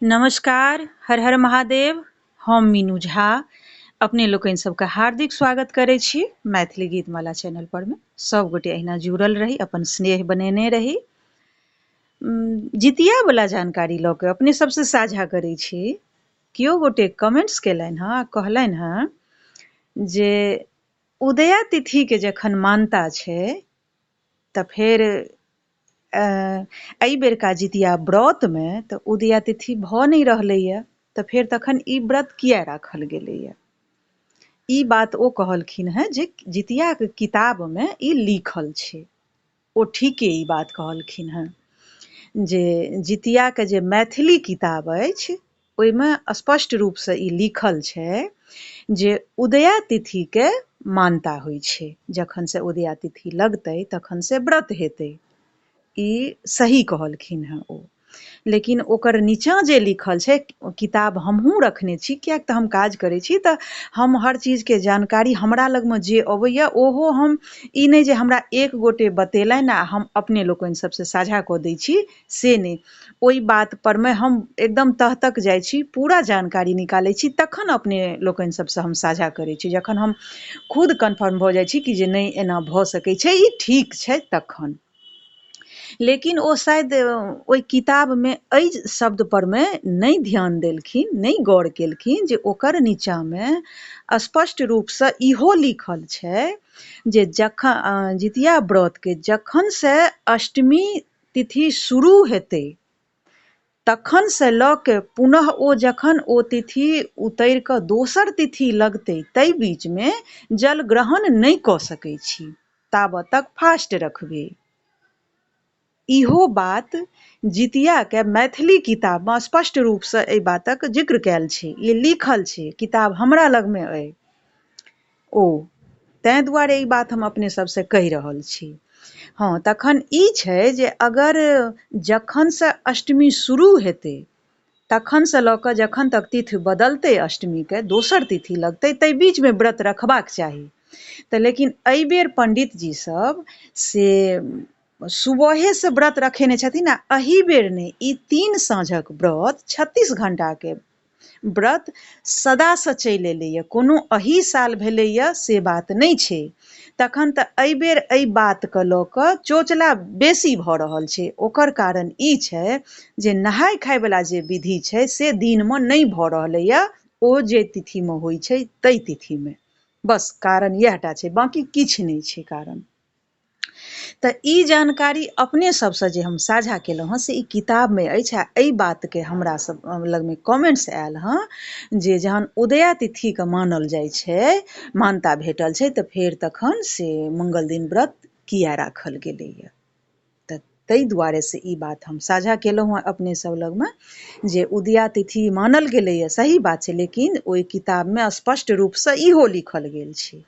नमस्कार, हर हर महादेव। हम मीनू झा अपने लोकनि सबके हार्दिक स्वागत करै छी मैथिली गीतमाला चैनल पर में। सब गोटे अहिना जुड़ल रही, अपन स्नेह बनेने रही। जितिया वाला जानकारी लऽ के अपने सबसे साझा करै छी। केओ गोटे कमेंट्स केलनि हँ, कहलनि हँ जे उदया तिथि के जखन मानता छै तऽ फेर एहि बेरका जितिया व्रत में तऽ उदया तिथि भऽ नहीं रहलैए, तऽ फेर तखन ई व्रत किया राखल गेलैए। ई बात ओ कहलखिन हैं जे जितिया के किताब में ई लिखल छै। ओ ठीके ई बात कहलखिन हैं जे जितिया के जे मैथिली किताब अछि ओहिमे स्पष्ट रूप से ई लिखल छै जे उदया तिथि के मानता होइ छै। जखन से उदया तिथि लगतै तखन से व्रत हेतै। ई सही कहलखिन हैं ओ। लेकिन ओकर नीचाँ जे लिखल छै, किताब हमहूँ रखने छी, कियाक तऽ हम काज करै छी तऽ हम हर चीजके जानकारी हमरा लगमे जे अबैए ओहो हम, ई नहि जे हमरा एक गोटे बतेलनि आ हम अपने लोकनि सबसे साझा कऽ दै छी, से नहि। ओहि बात पर में हम एकदम तह तक जाइ छी, पूरा जानकारी निकालै छी, तखन अपने लोकनि सबसे हम साझा करै छी। जखन हम खुद कन्फर्म भऽ जाइ छी कि जे नहि एना भऽ सकै छै, ई ठीक छै, तखन। लेकिन ओ शायद ओहि किताब में एहि शब्द पर में नहीं ध्यान देलखिन, नहीं गौर केलखिन जे ओकर नीचा में स्पष्ट रूप से इहो लिखल छै जे जखन जितिया व्रत के जखन से अष्टमी तिथि शुरू हेतै तखन से लऽ के पुनः ओ जखन ओ तिथि उतरि कऽ दोसर तिथि लगतै, ताहि बीच में जल ग्रहण नहीं कऽ सकै छी, ताबत तक फास्ट रखबै। इहो बात जितिया के मैथिली किताब में स्पष्ट रूप से एहि बातक जिक्र कैल छै, ये लिखल छै, किताब हमरा लग में अइ। तैं दुआरे ई बात हम अपने सबसे कहि रहल छी। हाँ, तखन ई छै जे अगर जखन से अष्टमी शुरू हेतै तखन से लऽ कऽ जखन तक तिथि बदलतै अष्टमी के, दोसर तिथि लगतै, ताहि बीच में व्रत रखबाक चाही। तऽ लेकिन एहि बेर पंडित जी सब से सुबहे से व्रत रखेने छथिन आ एहि बेर ने ई 3 साँझक व्रत 36 घंटा के व्रत सदा से चलि एलैए, कोनो एही साल भेलैए से बात नहीं छै। तखन तऽ एहि बेर एहि बात के लऽ कऽ चोचला बेसी भऽ रहल छै। ओकर कारण ई छै जे नहाय खाय वाला जे विधि छै से दिन में नहीं भऽ रहलैए, ओ जे तिथि में होइ छै ताहि तिथि में। बस कारण इएह टा छै, बाकी किछु नहीं छै कारण। तऽ ई जानकारी अपने सबसे जे हम साझा केलहुँ हँ से ई किताब में अछि। आ एहि बात के हमरा सब लग में कमेंट्स आयल हँ जे जहन उदया तिथि के मानल जाइ छै, मान्यता भेटल छै, तऽ फेर तखन से मंगल दिन व्रत किया राखल गेलैए। तऽ ताहि दुआरे से ई बात हम साझा केलहुँ हँ अपने सब लग में जे उदया तिथि मानल गेलैए, सही बात छै, लेकिन ओहि किताब में स्पष्ट रूप से इहो लिखल गेल छै।